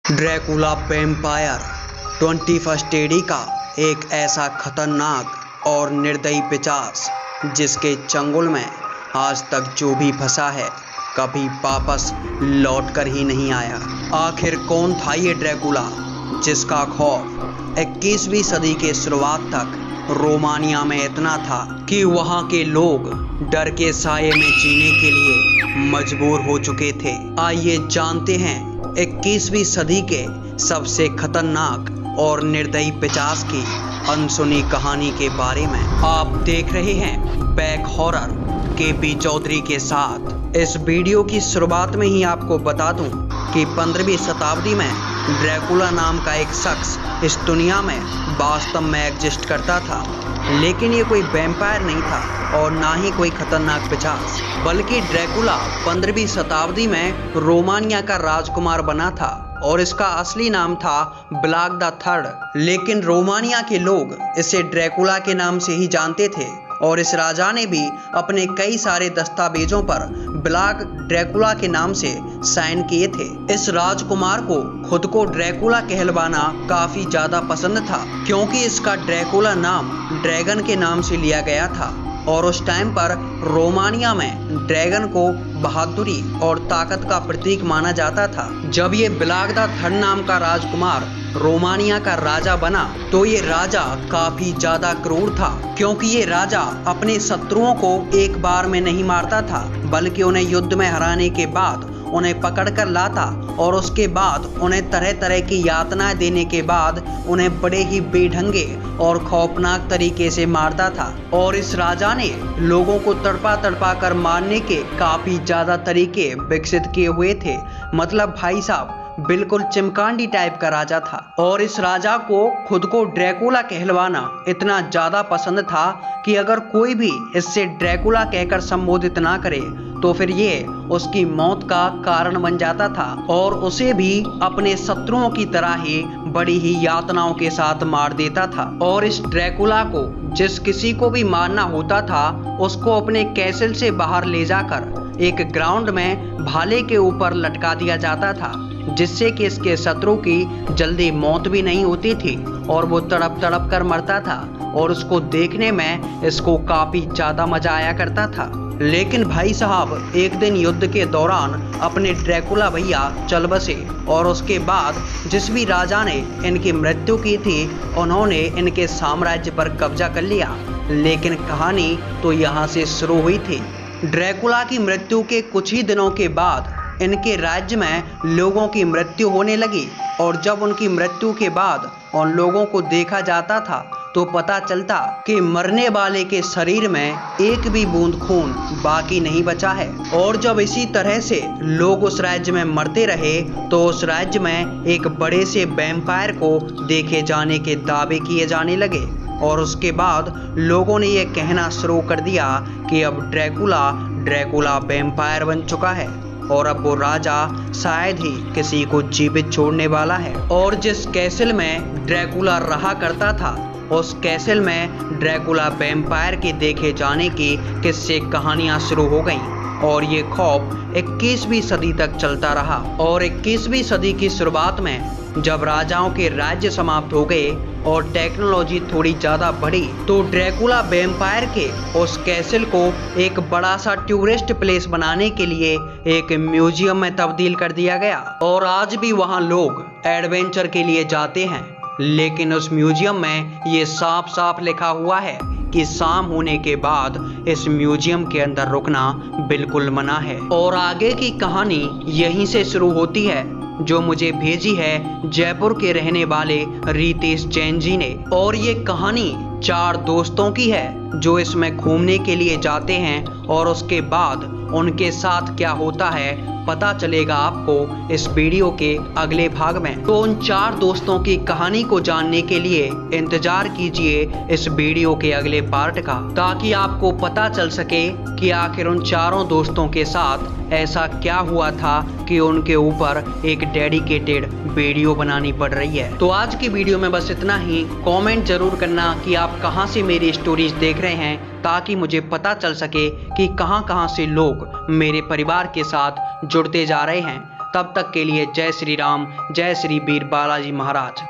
Dracula vampire 21st AD का एक ऐसा खतरनाक और निर्दयी पिशाच जिसके चंगुल में आज तक जो भी फंसा है कभी वापस लौट कर ही नहीं आया। आखिर कौन था ये ड्रैकुला जिसका खौफ 21वीं सदी के शुरुआत तक रोमानिया में इतना था कि वहाँ के लोग डर के साये में जीने के लिए मजबूर हो चुके थे। आइए जानते हैं 21वीं सदी के सबसे खतरनाक और निर्दयी पिशाच की अनसुनी कहानी के बारे में। आप देख रहे हैं बैक हॉरर केपी चौधरी के साथ। इस वीडियो की शुरुआत में ही आपको बता दूं कि 15वीं शताब्दी में ड्रैकुला नाम का एक शख्स इस दुनिया में वास्तव में एग्जिस्ट करता था, लेकिन ये कोई वैम्पायर नहीं था और ना ही कोई खतरनाक पिशाच, बल्कि ड्रैकुला 15वीं शताब्दी में रोमानिया का राजकुमार बना था और इसका असली नाम था ब्लाक द थर्ड। लेकिन रोमानिया के लोग इसे ड्रैकुला के नाम से ही जानते थे और इस राजा ने भी अपने कई सारे दस्तावेजों पर ब्लाक ड्रैकुला के नाम से साइन किए थे। इस राजकुमार को खुद को ड्रैकुला कहलवाना काफी ज्यादा पसंद था, क्योंकि इसका ड्रैकुला नाम ड्रैगन के नाम से लिया गया था और उस टाइम पर रोमानिया में ड्रैगन को बहादुरी और ताकत का प्रतीक माना जाता था। जब ये ब्लाक द थर्ड नाम का राजकुमार रोमानिया का राजा बना तो ये राजा काफी ज्यादा क्रूर था, क्योंकि ये राजा अपने शत्रुओं को एक बार में नहीं मारता था, बल्कि उन्हें युद्ध में हराने के बाद उन्हें पकड़कर लाता और उसके बाद उन्हें तरह तरह की यातनाएं देने के बाद उन्हें बड़े ही बेढंगे और खौफनाक तरीके से मारता था। और इस राजा ने लोगों को तड़पा तड़पा कर मारने के काफी ज्यादा तरीके विकसित किए हुए थे। मतलब भाई साहब बिल्कुल चिमकांडी टाइप का राजा था। और इस राजा को खुद को ड्रैकुला कहलवाना इतना ज्यादा पसंद था कि अगर कोई भी इससे ड्रैकुला कहकर संबोधित ना करे तो फिर ये उसकी मौत का कारण बन जाता था और उसे भी अपने शत्रुओं की तरह ही बड़ी ही यातनाओं के साथ मार देता था। और इस ड्रैकुला को जिस किसी को भी मारना होता था उसको अपने कैसल से बाहर ले जाकर एक ग्राउंड में भाले के ऊपर लटका दिया जाता था, जिससे कि इसके शत्रु की जल्दी मौत भी नहीं होती थी और वो तड़प तड़प कर मरता था और उसको देखने में इसको काफी ज्यादा मजा आया करता था। लेकिन भाई साहब एक दिन युद्ध के दौरान अपने ड्रैकुला भैया चल बसे और उसके बाद जिस भी राजा ने इनकी मृत्यु की थी उन्होंने इनके साम्राज्य पर कब्जा कर लिया। लेकिन कहानी तो यहाँ से शुरू हुई थी। ड्रैकुला की मृत्यु के कुछ ही दिनों के बाद इनके राज्य में लोगों की मृत्यु होने लगी और जब उनकी मृत्यु के बाद उन लोगों को देखा जाता था तो पता चलता कि मरने वाले के शरीर में एक भी बूंद खून बाकी नहीं बचा है। और जब इसी तरह से लोग उस राज्य में मरते रहे तो उस राज्य में एक बड़े से वैम्पायर को देखे जाने के दावे किए जाने लगे और उसके बाद लोगों ने यह कहना शुरू कर दिया कि अब ड्रैकुला वैम्पायर बन चुका है और अब वो राजा शायद ही किसी को जीवित छोड़ने वाला है। और जिस कैसल में ड्रैकुला रहा करता था उस कैसल में ड्रैकुला वैम्पायर के देखे जाने की किस्से कहानियां शुरू हो गईं और ये खौफ 21वीं सदी तक चलता रहा। और 21वीं सदी की शुरुआत में जब राजाओं के राज्य समाप्त हो गए और टेक्नोलॉजी थोड़ी ज्यादा बढ़ी तो ड्रैकुला वैम्पायर के उस कैसल को एक बड़ा सा टूरिस्ट प्लेस बनाने के लिए एक म्यूजियम में तब्दील कर दिया गया और आज भी वहां लोग एडवेंचर के लिए जाते हैं। लेकिन उस म्यूजियम में ये साफ साफ लिखा हुआ है कि शाम होने के बाद इस म्यूजियम के अंदर रुकना बिल्कुल मना है। और आगे की कहानी यहीं से शुरू होती है जो मुझे भेजी है जयपुर के रहने वाले रितेश जैन जी ने। और ये कहानी 4 दोस्तों की है जो इसमें घूमने के लिए जाते हैं और उसके बाद उनके साथ क्या होता है पता चलेगा आपको इस वीडियो के अगले भाग में। तो उन 4 दोस्तों की कहानी को जानने के लिए इंतजार कीजिए इस वीडियो के अगले पार्ट का, ताकि आपको पता चल सके कि आखिर उन 4 दोस्तों के साथ ऐसा क्या हुआ था कि उनके ऊपर एक डेडिकेटेड वीडियो बनानी पड़ रही है। तो आज की वीडियो में बस इतना ही। कमेंट जरूर करना कि आप कहां से मेरी स्टोरीज देख रहे हैं, ताकि मुझे पता चल सके कि कहां से लोग मेरे परिवार के साथ जुड़ते जा रहे हैं। तब तक के लिए जय श्री राम, जय श्री वीर बालाजी महाराज।